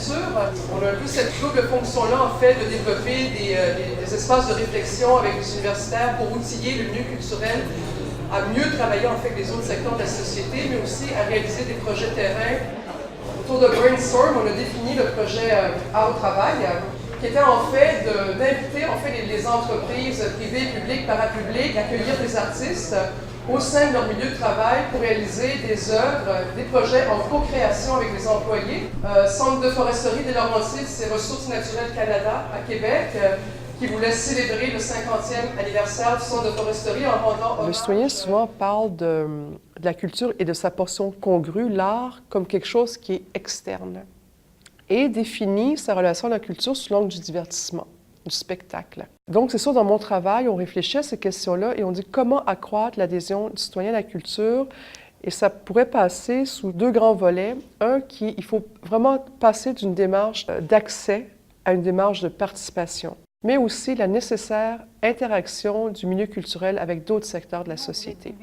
culture. On a un peu cette double fonction-là, en fait, de développer des espaces de réflexion avec les universitaires pour outiller le milieu culturel à mieux travailler, en fait, avec les autres secteurs de la société, mais aussi à réaliser des projets terrain. Autour de Brainstorm, on a défini le projet Art au travail, qui était en fait d'inviter en fait, les entreprises privées, publiques, parapubliques à accueillir des artistes au sein de leur milieu de travail pour réaliser des œuvres, des projets en co-création avec les employés. Centre de foresterie des Laurentides, c'est Ressources naturelles Canada à Québec, qui voulait célébrer le 50e anniversaire du Centre de foresterie en rendant... Le citoyen souvent parle de la culture et de sa portion congrue, l'art, comme quelque chose qui est externe, et définit sa relation à la culture sous l'angle du divertissement, du spectacle. Donc, c'est sûr, dans mon travail, on réfléchit à ces questions-là et on dit comment accroître l'adhésion du citoyen à la culture. Et ça pourrait passer sous deux grands volets. Il faut vraiment passer d'une démarche d'accès à une démarche de participation, mais aussi la nécessaire interaction du milieu culturel avec d'autres secteurs de la société.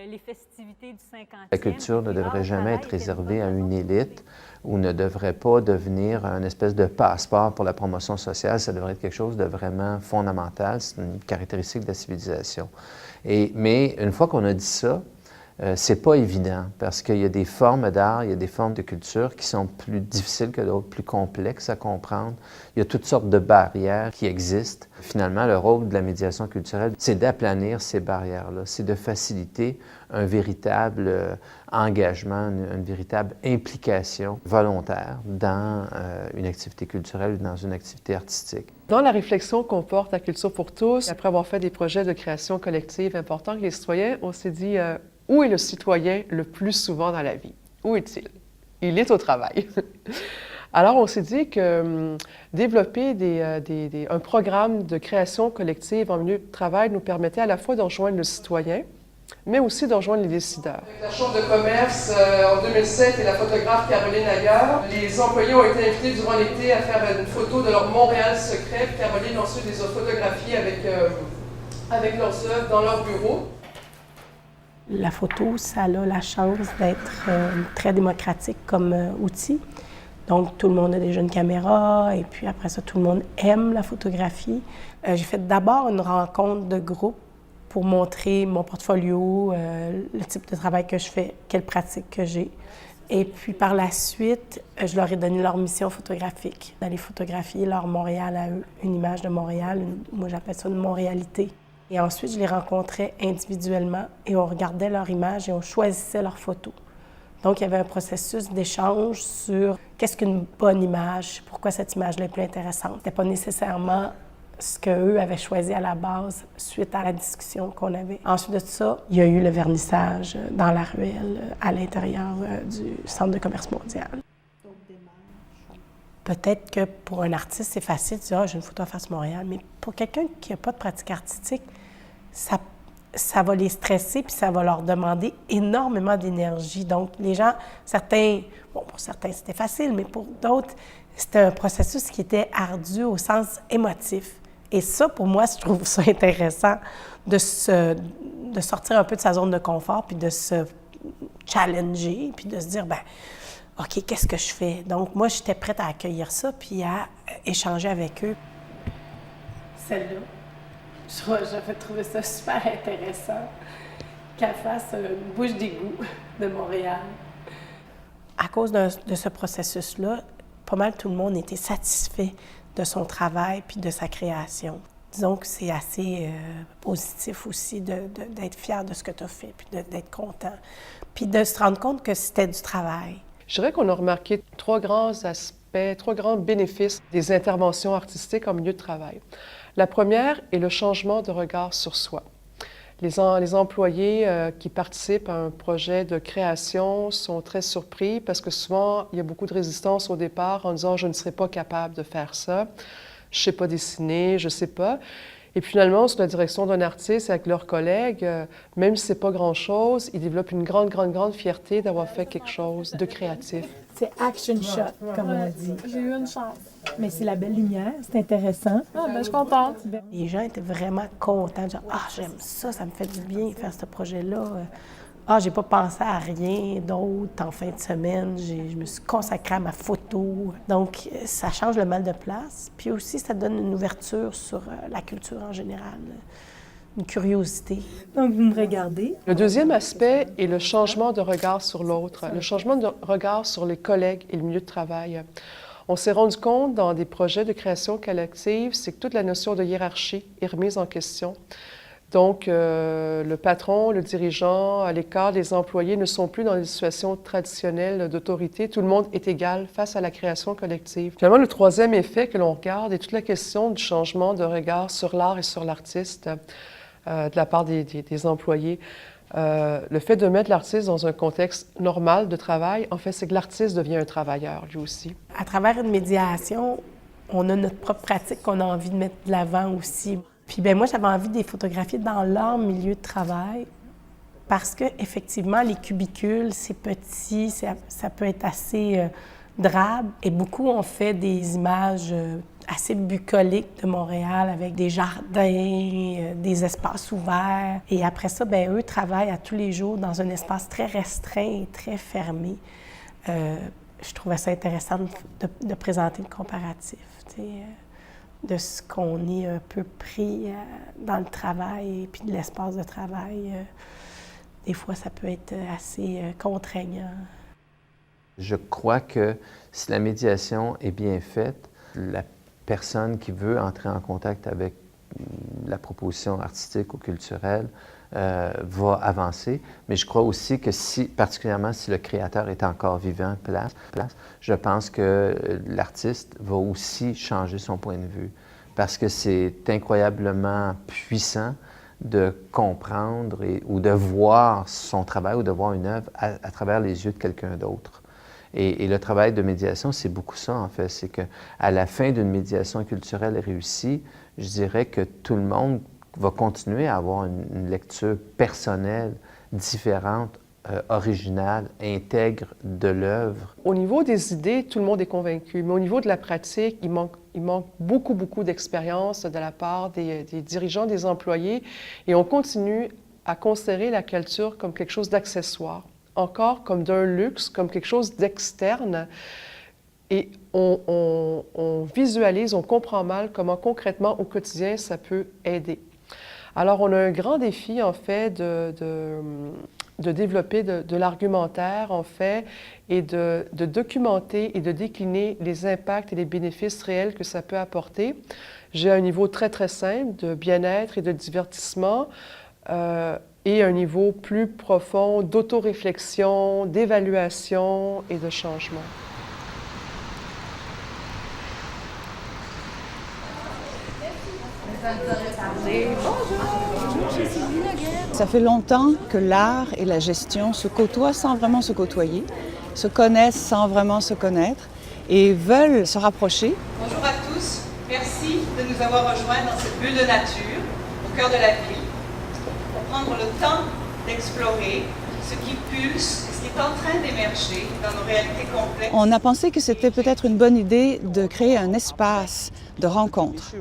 Les festivités du 50e. La culture ne devrait jamais être réservée à une élite ou ne devrait pas devenir un espèce de passeport pour la promotion sociale. Ça devrait être quelque chose de vraiment fondamental. C'est une caractéristique de la civilisation. Mais une fois qu'on a dit ça, c'est pas évident parce qu'il y a des formes d'art, il y a des formes de culture qui sont plus difficiles que d'autres, plus complexes à comprendre. Il y a toutes sortes de barrières qui existent. Finalement, le rôle de la médiation culturelle, c'est d'aplanir ces barrières-là, c'est de faciliter un véritable engagement, une véritable implication volontaire dans une activité culturelle ou dans une activité artistique. Dans la réflexion qu'on porte à Culture pour tous, après avoir fait des projets de création collective importants avec les citoyens, on s'est dit où est le citoyen le plus souvent dans la vie? Où est-il? Il est au travail. Alors, on s'est dit que développer un programme de création collective en milieu de travail nous permettait à la fois de rejoindre le citoyen, mais aussi de rejoindre les décideurs. Avec la Chambre de commerce en 2007 et la photographe Caroline Aguerre, les employés ont été invités durant l'été à faire une photo de leur Montréal secret. Caroline ensuite les a photographiés avec leurs œuvres dans leur bureau. La photo, ça a la chance d'être très démocratique comme outil. Donc, tout le monde a déjà une caméra et puis après ça, tout le monde aime la photographie. J'ai fait d'abord une rencontre de groupe pour montrer mon portfolio, le type de travail que je fais, quelles pratiques que j'ai. Et puis par la suite, je leur ai donné leur mission photographique, d'aller photographier leur Montréal à eux, une image de Montréal, moi j'appelle ça une montréalité. Et ensuite, je les rencontrais individuellement et on regardait leur image et on choisissait leurs photos. Donc, il y avait un processus d'échange sur qu'est-ce qu'une bonne image, pourquoi cette image-là est plus intéressante. Ce n'était pas nécessairement ce qu'eux avaient choisi à la base suite à la discussion qu'on avait. Ensuite de ça, il y a eu le vernissage dans la ruelle à l'intérieur du Centre de commerce mondial. Peut-être que pour un artiste, c'est facile de dire « Ah, j'ai une photo à Face Montréal », mais pour quelqu'un qui n'a pas de pratique artistique, ça va les stresser puis ça va leur demander énormément d'énergie. Donc, les gens, pour certains, c'était facile, mais pour d'autres, c'était un processus qui était ardu au sens émotif. Et ça, pour moi, je trouve ça intéressant de sortir un peu de sa zone de confort puis de se challenger puis de se dire, ben OK, qu'est-ce que je fais? Donc, moi, j'étais prête à accueillir ça puis à échanger avec eux. Celle-là, j'avais trouvé ça super intéressant qu'elle fasse une bouche d'égout de Montréal. À cause de ce processus-là, pas mal tout le monde était satisfait de son travail puis de sa création. Disons que c'est assez positif aussi d'être fier de ce que tu as fait puis d'être content. Puis de se rendre compte que c'était du travail. Je dirais qu'on a remarqué trois grands aspects, trois grands bénéfices des interventions artistiques en milieu de travail. La première est le changement de regard sur soi. Les employés qui participent à un projet de création sont très surpris parce que souvent, il y a beaucoup de résistance au départ en disant « je ne serai pas capable de faire ça, je ne sais pas dessiner, je ne sais pas ». Et puis finalement, sous la direction d'un artiste avec leurs collègues, même si ce n'est pas grand-chose, ils développent une grande, grande, grande fierté d'avoir fait quelque chose de créatif. C'est action shot, comme on dit. J'ai eu une chance. Mais c'est la belle lumière, c'est intéressant. Ah, ben, je suis contente. Les gens étaient vraiment contents de dire « Ah, j'aime ça, ça me fait du bien faire ce projet-là. Ah, j'ai pas pensé à rien d'autre en fin de semaine. Je me suis consacrée à ma photo. Donc, ça change le mal de place. Puis aussi, ça donne une ouverture sur la culture en général, une curiosité. Donc, vous me regardez. Le deuxième aspect est le changement de regard sur l'autre, le changement de regard sur les collègues et le milieu de travail. On s'est rendu compte dans des projets de création collective, c'est que toute la notion de hiérarchie est remise en question. Donc, le patron, le dirigeant, à l'écart des employés ne sont plus dans des situations traditionnelles d'autorité. Tout le monde est égal face à la création collective. Finalement, le troisième effet que l'on regarde est toute la question du changement de regard sur l'art et sur l'artiste de la part des employés. Le fait de mettre l'artiste dans un contexte normal de travail, en fait, c'est que l'artiste devient un travailleur, lui aussi. À travers une médiation, on a notre propre pratique qu'on a envie de mettre de l'avant aussi. Puis bien, moi, j'avais envie de les photographier dans leur milieu de travail parce que effectivement, les cubicules, c'est petit, ça peut être assez drabe. Et beaucoup ont fait des images assez bucoliques de Montréal avec des jardins, des espaces ouverts. Et après ça, bien, eux travaillent à tous les jours dans un espace très restreint et très fermé. Je trouvais ça intéressant de présenter le comparatif, tu sais, de ce qu'on est un peu pris dans le travail et puis de l'espace de travail. Des fois, ça peut être assez contraignant. Je crois que si la médiation est bien faite, la personne qui veut entrer en contact avec la proposition artistique ou culturelle va avancer. Mais je crois aussi que particulièrement si le créateur est encore vivant, je pense que l'artiste va aussi changer son point de vue. Parce que c'est incroyablement puissant de comprendre ou de voir son travail ou de voir une œuvre à travers les yeux de quelqu'un d'autre. Et le travail de médiation, c'est beaucoup ça, en fait. C'est qu'à la fin d'une médiation culturelle réussie, je dirais que tout le monde va continuer à avoir une lecture personnelle, différente, originale, intègre de l'œuvre. Au niveau des idées, tout le monde est convaincu, mais au niveau de la pratique, il manque beaucoup d'expérience de la part des dirigeants, des employés, et on continue à considérer la culture comme quelque chose d'accessoire, encore comme d'un luxe, comme quelque chose d'externe. Et on visualise, on comprend mal comment concrètement, au quotidien, ça peut aider. Alors, on a un grand défi, en fait, de développer de l'argumentaire, en fait, et de documenter et de décliner les impacts et les bénéfices réels que ça peut apporter. J'ai un niveau très simple de bien-être et de divertissement, et un niveau plus profond d'autoréflexion, d'évaluation et de changement. Ça fait longtemps que l'art et la gestion se côtoient sans vraiment se côtoyer, se connaissent sans vraiment se connaître et veulent se rapprocher. Bonjour à tous, merci de nous avoir rejoints dans cette bulle de nature, au cœur de la ville, pour prendre le temps d'explorer ce qui pulse et ce qui est en train d'émerger dans nos réalités complexes. On a pensé que c'était peut-être une bonne idée de créer un espace de rencontre.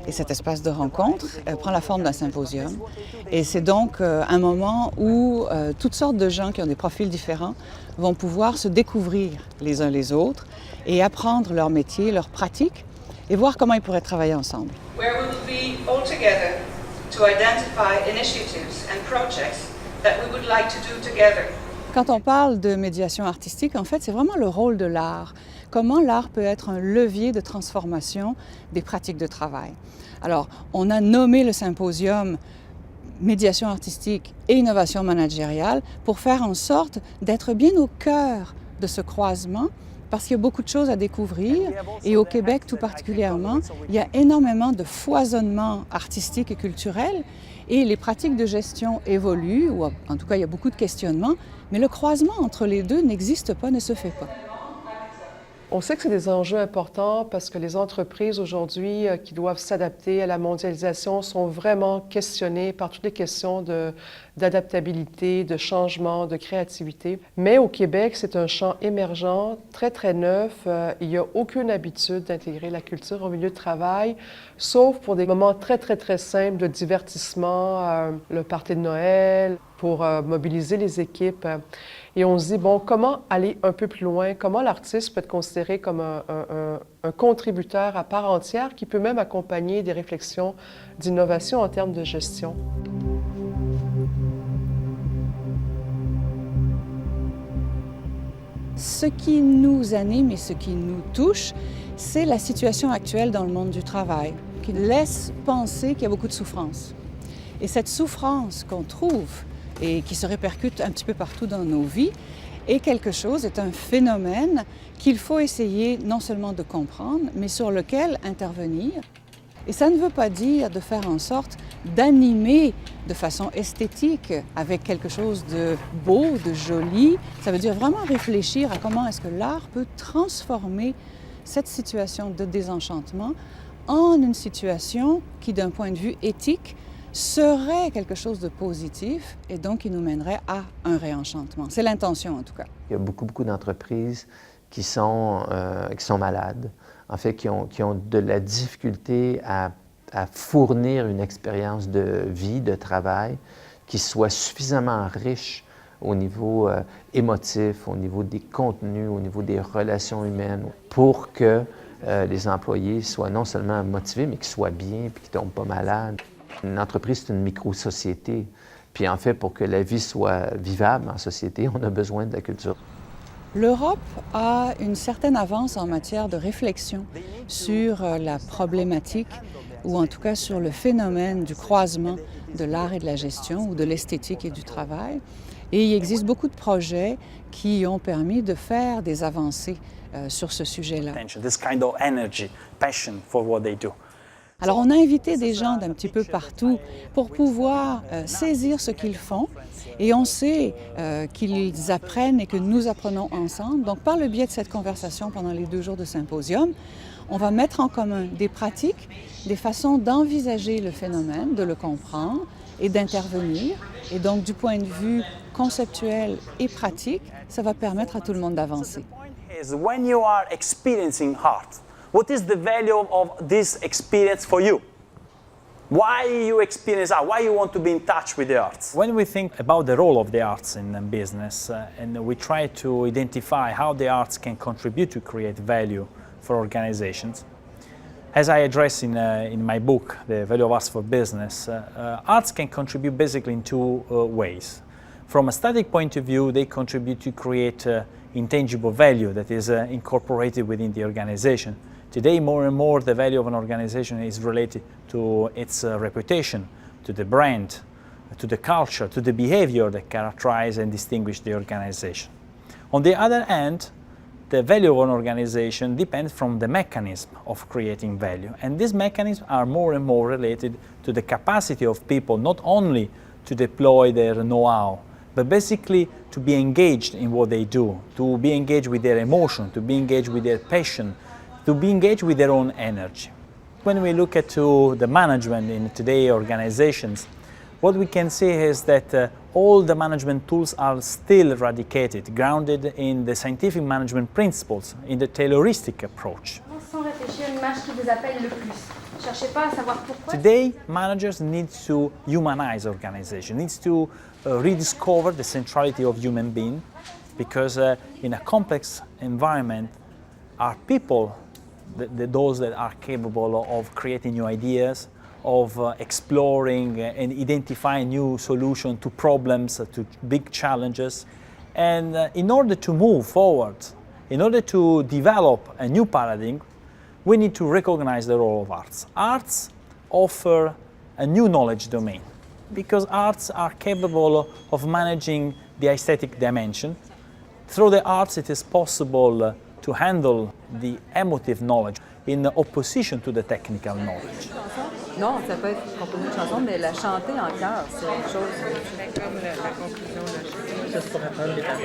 Et cet espace de rencontre prend la forme d'un symposium. Et c'est donc un moment où toutes sortes de gens qui ont des profils différents vont pouvoir se découvrir les uns les autres et apprendre leur métier, leur pratique et voir comment ils pourraient travailler ensemble. Where we will be all together to identify initiatives and projects that we would like to do together. Quand on parle de médiation artistique, en fait, c'est vraiment le rôle de l'art. Comment l'art peut être un levier de transformation des pratiques de travail. Alors, on a nommé le symposium médiation artistique et innovation managériale pour faire en sorte d'être bien au cœur de ce croisement parce qu'il y a beaucoup de choses à découvrir et au Québec tout particulièrement, il y a énormément de foisonnement artistique et culturel et les pratiques de gestion évoluent, ou en tout cas il y a beaucoup de questionnements, mais le croisement entre les deux n'existe pas, ne se fait pas. On sait que c'est des enjeux importants parce que les entreprises aujourd'hui qui doivent s'adapter à la mondialisation sont vraiment questionnées par toutes les questions de d'adaptabilité, de changement, de créativité. Mais au Québec, c'est un champ émergent, très, très neuf. Il n'y a aucune habitude d'intégrer la culture au milieu de travail, sauf pour des moments très, très, très simples de divertissement, le party de Noël, pour mobiliser les équipes. Et on se dit, bon, comment aller un peu plus loin? Comment l'artiste peut être considéré comme un contributeur à part entière qui peut même accompagner des réflexions d'innovation en termes de gestion? Ce qui nous anime et ce qui nous touche, c'est la situation actuelle dans le monde du travail, qui laisse penser qu'il y a beaucoup de souffrance. Et cette souffrance qu'on trouve et qui se répercute un petit peu partout dans nos vies est un phénomène qu'il faut essayer non seulement de comprendre, mais sur lequel intervenir. Et ça ne veut pas dire de faire en sorte d'animer de façon esthétique avec quelque chose de beau, de joli. Ça veut dire vraiment réfléchir à comment est-ce que l'art peut transformer cette situation de désenchantement en une situation qui, d'un point de vue éthique, serait quelque chose de positif et donc qui nous mènerait à un réenchantement. C'est l'intention en tout cas. Il y a beaucoup d'entreprises qui sont malades, en fait, qui ont de la difficulté à fournir une expérience de vie, de travail, qui soit suffisamment riche au niveau émotif, au niveau des contenus, au niveau des relations humaines, pour que les employés soient non seulement motivés, mais qu'ils soient bien et qu'ils ne tombent pas malades. Une entreprise, c'est une micro-société. Puis en fait, pour que la vie soit vivable en société, on a besoin de la culture. L'Europe a une certaine avance en matière de réflexion sur la problématique, ou en tout cas sur le phénomène du croisement de l'art et de la gestion, ou de l'esthétique et du travail. Et il existe beaucoup de projets qui ont permis de faire des avancées sur ce sujet-là. Alors, on a invité des gens d'un petit peu partout pour pouvoir saisir ce qu'ils font. Et on sait qu'ils apprennent et que nous apprenons ensemble. Donc, par le biais de cette conversation pendant les 2 jours de symposium, on va mettre en commun des pratiques, des façons d'envisager le phénomène, de le comprendre et d'intervenir. Et donc, du point de vue conceptuel et pratique, ça va permettre à tout le monde d'avancer. When you are experiencing art, what is the value of this experience for you? Why you experience art? Why you want to be in touch with the arts? When we think about the role of the arts in business and we try to identify how the arts can contribute to create value for organizations, as I address in my book, The Value of Arts for Business, arts can contribute basically in 2 ways. From a static point of view, they contribute to create intangible value that is incorporated within the organization. Today, more and more, the value of an organization is related to its reputation, to the brand, to the culture, to the behavior that characterize and distinguish the organization. On the other hand, the value of an organization depends from the mechanism of creating value. And these mechanisms are more and more related to the capacity of people not only to deploy their know-how, but basically to be engaged in what they do, to be engaged with their emotion, to be engaged with their passion, to be engaged with their own energy. When we look at the management in today's organizations, what we can say is that all the management tools are still eradicated, grounded in the scientific management principles, in the Tayloristic approach. Sans réfléchir, l'image qui vous appelle le plus. Cherchez pas à savoir pourquoi. Today, managers need to humanize organization, needs to rediscover the centrality of human being, because in a complex environment, are people those that are capable of creating new ideas, of exploring and identifying new solutions to problems, to big challenges. And in order to move forward, in order to develop a new paradigm, we need to recognize the role of arts. Arts offer a new knowledge domain because arts are capable of managing the aesthetic dimension. Through the arts, it is possible to handle the emotive knowledge in opposition to the technical knowledge. Non, ça peut être composer une chanson, mais la chanter en chœur, c'est une chose. Comme la conclusion, juste pour apprendre les paroles.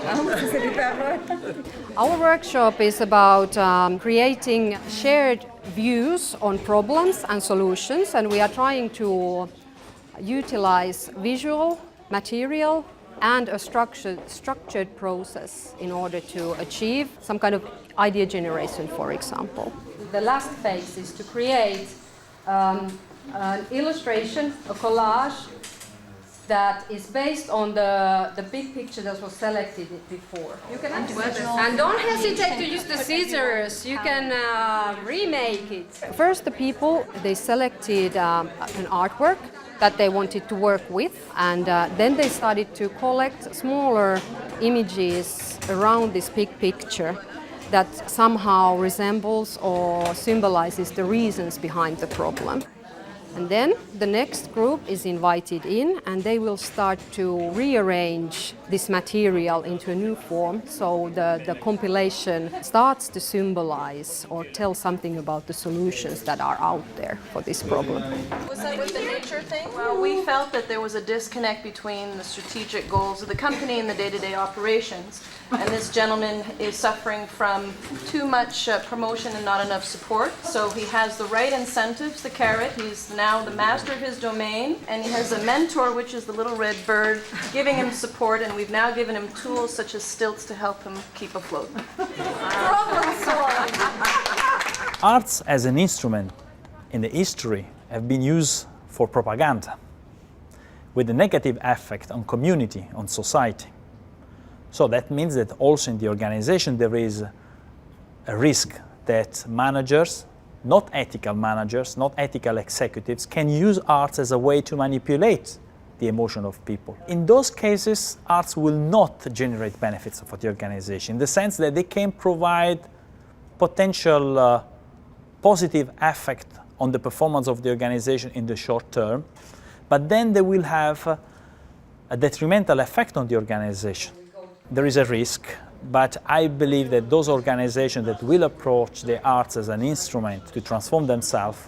Ah oui, c'est les paroles. Our workshop is about creating shared views on problems and solutions, and we are trying to utilize visual material and a structured process in order to achieve some kind of idea generation, for example. The last phase is to create an illustration, a collage, that is based on the big picture that was selected before. You can and don't hesitate to use the scissors. You can remake it. First, the people, they selected an artwork that they wanted to work with, and then they started to collect smaller images around this big picture that somehow resembles or symbolizes the reasons behind the problem. And then the next group is invited in, and they will start to rearrange this material into a new form, so the compilation starts to symbolize or tell something about the solutions that are out there for this problem. Was that with the nature thing? Well, we felt that there was a disconnect between the strategic goals of the company and the day-to-day operations. And this gentleman is suffering from too much promotion and not enough support. So he has the right incentives, the carrot. He's now the master of his domain. And he has a mentor, which is the little red bird, giving him support. And we've now given him tools such as stilts to help him keep afloat. Arts as an instrument in the history have been used for propaganda with a negative effect on community, on society. So that means that also in the organization there is a risk that managers, not ethical executives, can use arts as a way to manipulate the emotion of people. In those cases, arts will not generate benefits for the organization, in the sense that they can provide potential positive effect on the performance of the organization in the short term, but then they will have a detrimental effect on the organization. There is a risk, but I believe that those organizations that will approach the arts as an instrument to transform themselves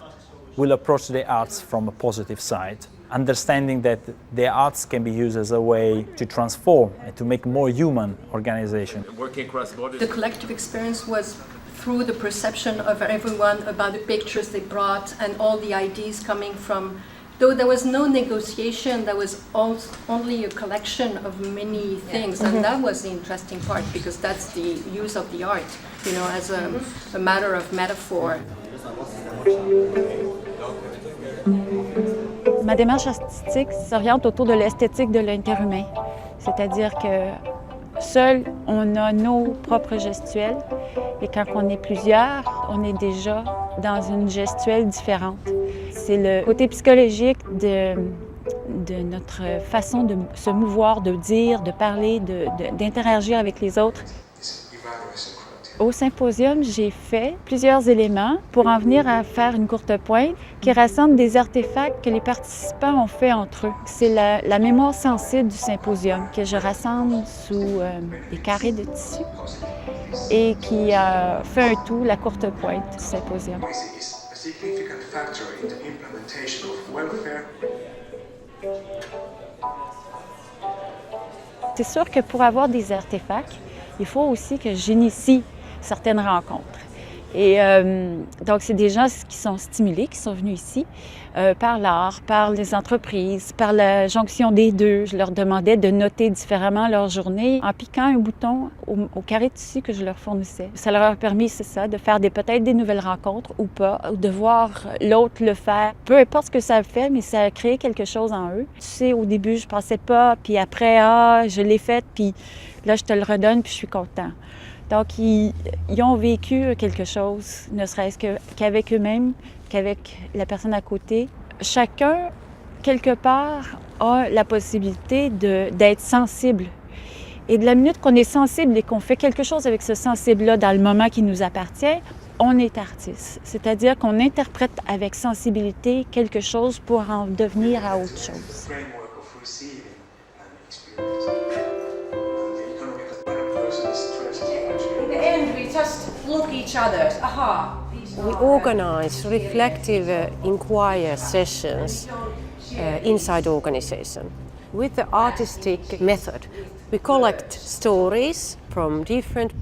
will approach the arts from a positive side, understanding that the arts can be used as a way to transform and to make more human organization. Working across borders. The collective experience was through the perception of everyone about the pictures they brought and all the ideas coming from. Though there was no negotiation, there was only a collection of many things, and that was the interesting part, because that's the use of the art, you know, as a matter of metaphor. Ma démarche artistique s'oriente autour de l'esthétique de l'interhumain, c'est-à-dire que seul, on a nos propres gestuels, et quand on est plusieurs, on est déjà dans une gestuelle différente. C'est le côté psychologique de notre façon de se mouvoir, de dire, de parler, d'interagir avec les autres. Au symposium, j'ai fait plusieurs éléments pour en venir à faire une courte pointe qui rassemble des artefacts que les participants ont fait entre eux. C'est la mémoire sensible du symposium que je rassemble sous des carrés de tissu et qui fait un tout, la courte pointe du symposium. C'est sûr que pour avoir des artefacts, il faut aussi que j'initie certaines rencontres. Et donc, c'est des gens qui sont stimulés, qui sont venus ici par l'art, par les entreprises, par la jonction des deux. Je leur demandais de noter différemment leur journée en piquant un bouton au carré de tissu que je leur fournissais. Ça leur a permis, c'est ça, de faire peut-être des nouvelles rencontres ou pas, ou de voir l'autre le faire. Peu importe ce que ça fait, mais ça a créé quelque chose en eux. Tu sais, au début, je pensais pas, puis après, je l'ai fait, puis là, je te le redonne, puis je suis content. Donc, ils ont vécu quelque chose, ne serait-ce qu'avec eux-mêmes, qu'avec la personne à côté. Chacun, quelque part, a la possibilité d'être sensible. Et de la minute qu'on est sensible et qu'on fait quelque chose avec ce sensible-là dans le moment qui nous appartient, on est artiste. C'est-à-dire qu'on interprète avec sensibilité quelque chose pour en devenir à autre chose. We organize reflective inquiry sessions inside the organization. With the artistic method, we collect stories from different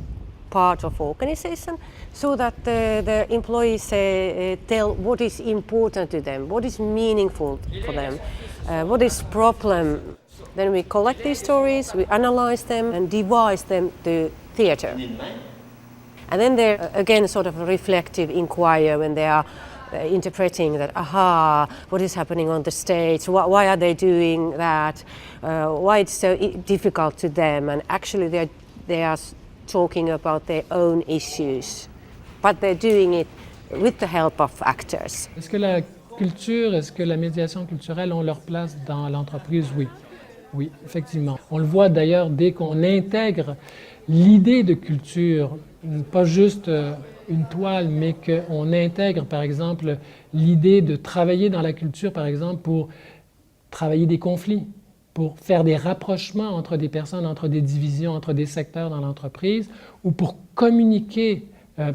part of organization, so that the employees tell what is important to them, what is meaningful for them, what is problem. Then we collect these stories, we analyze them and devise them to theatre. And then they're again sort of a reflective inquiry when they are interpreting that, aha, what is happening on the stage, why are they doing that, why it's so difficult to them, and actually they are talking about their own issues, but they're doing it with the help of actors. Est-ce que la culture, est-ce que la médiation culturelle ont leur place dans l'entreprise? Oui. Oui, effectivement. On le voit d'ailleurs dès qu'on intègre l'idée de culture, pas juste une toile, mais qu'on intègre, par exemple, l'idée de travailler dans la culture, par exemple, pour travailler des conflits, pour faire des rapprochements entre des personnes, entre des divisions, entre des secteurs dans l'entreprise, ou pour communiquer,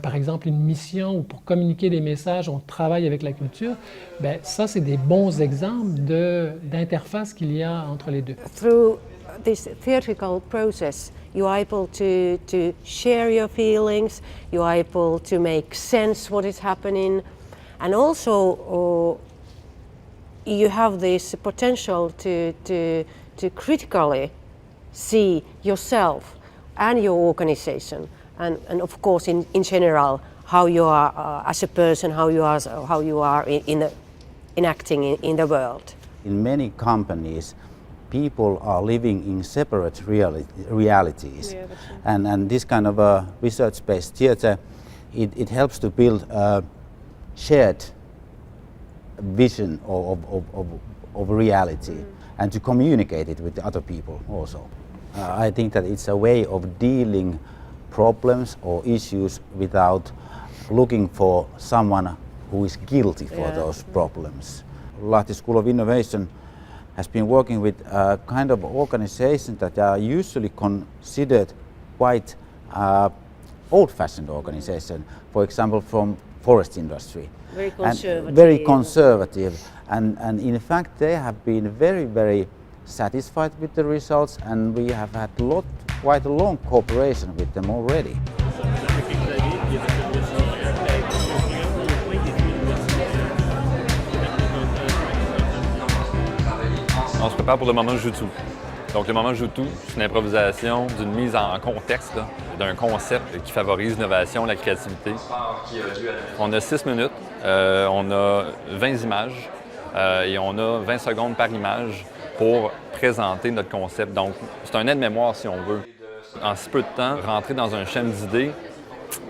par exemple, une mission, ou pour communiquer des messages, on travaille avec la culture. Bien, ça, c'est des bons exemples d'interface qu'il y a entre les deux. Through this theatrical process, you are able to share your feelings, you are able to make sense what is happening, and also you have this potential to critically see yourself and your organization, and of course in general how you are as a person, how you are in acting in the world. In many companies, people are living in separate realities. Yeah, and this kind of a research-based theatre, it helps to build a shared vision of reality and to communicate it with the other people also. I think that it's a way of dealing problems or issues without looking for someone who is guilty for those problems. Lahti School of Innovation has been working with a kind of organizations that are usually considered quite old-fashioned organization, for example from forest industry. Very conservative. And very conservative. And in fact they have been very, very satisfied with the results, and we have had quite a long cooperation with them already. On se prépare pour le moment Jutu. Donc le moment Jutu, c'est une improvisation d'une mise en contexte d'un concept qui favorise l'innovation, la créativité. On a 6 minutes, on a 20 images et on a 20 secondes par image pour présenter notre concept. Donc c'est un aide-mémoire si on veut. En si peu de temps, rentrer dans un schème d'idées,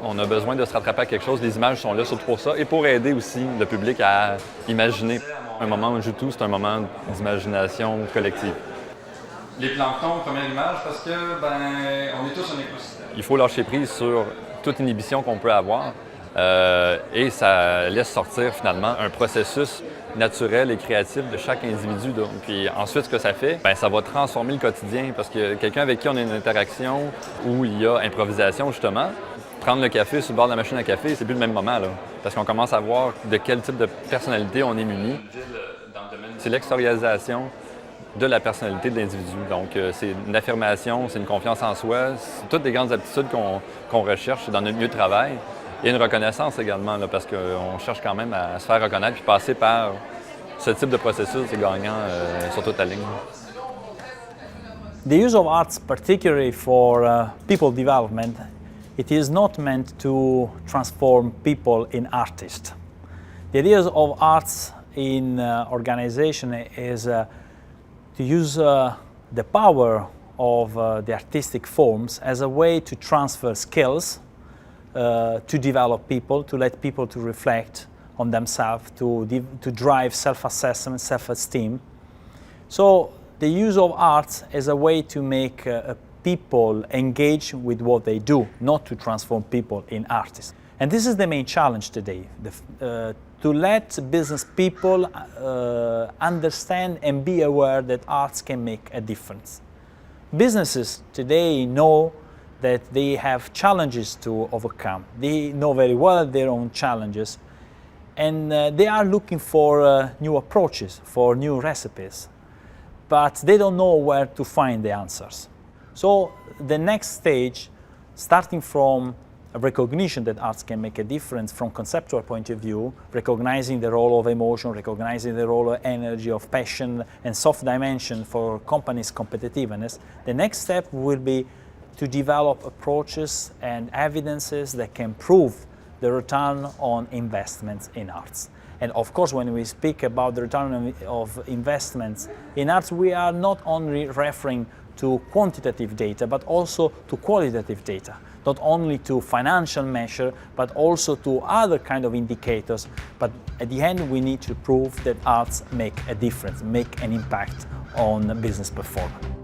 on a besoin de se rattraper à quelque chose. Les images sont là surtout pour ça et pour aider aussi le public à imaginer. Un moment Jutu, c'est un moment d'imagination collective. Les planctons, première image, parce que, on est tous un écosystème. Il faut lâcher prise sur toute inhibition qu'on peut avoir et ça laisse sortir finalement un processus naturel et créatif de chaque individu. Donc. Puis ensuite, ce que ça fait, ça va transformer le quotidien parce que quelqu'un avec qui on a une interaction où il y a improvisation justement, prendre le café sur le bord de la machine à café, c'est plus le même moment, là, parce qu'on commence à voir de quel type de personnalité on est muni. C'est l'extériorisation de la personnalité de l'individu. Donc, c'est une affirmation, c'est une confiance en soi, c'est toutes les grandes aptitudes qu'on recherche dans notre milieu de travail. Et une reconnaissance également, là, parce qu'on cherche quand même à se faire reconnaître puis passer par ce type de processus, c'est gagnant sur toute la ligne. The use of arts, particularly for people development, it is not meant to transform people in artists. The idea of arts in organization is to use the power of the artistic forms as a way to transfer skills, to develop people, to let people to reflect on themselves, to drive self-assessment, self-esteem. So the use of arts as a way to make people engage with what they do, not to transform people in artists. And this is the main challenge today, to let business people understand and be aware that arts can make a difference. Businesses today know that they have challenges to overcome. They know very well their own challenges, and they are looking for new approaches, for new recipes, but they don't know where to find the answers. So the next stage starting from a recognition that arts can make a difference from conceptual point of view, recognizing the role of emotion, recognizing the role of energy, of passion and soft dimension for companies' competitiveness, the next step will be to develop approaches and evidences that can prove the return on investments in arts. And of course, when we speak about the return of investments in arts, we are not only referring to quantitative data, but also to qualitative data. Not only to financial measure, but also to other kind of indicators. But at the end, we need to prove that arts make a difference, make an impact on business performance.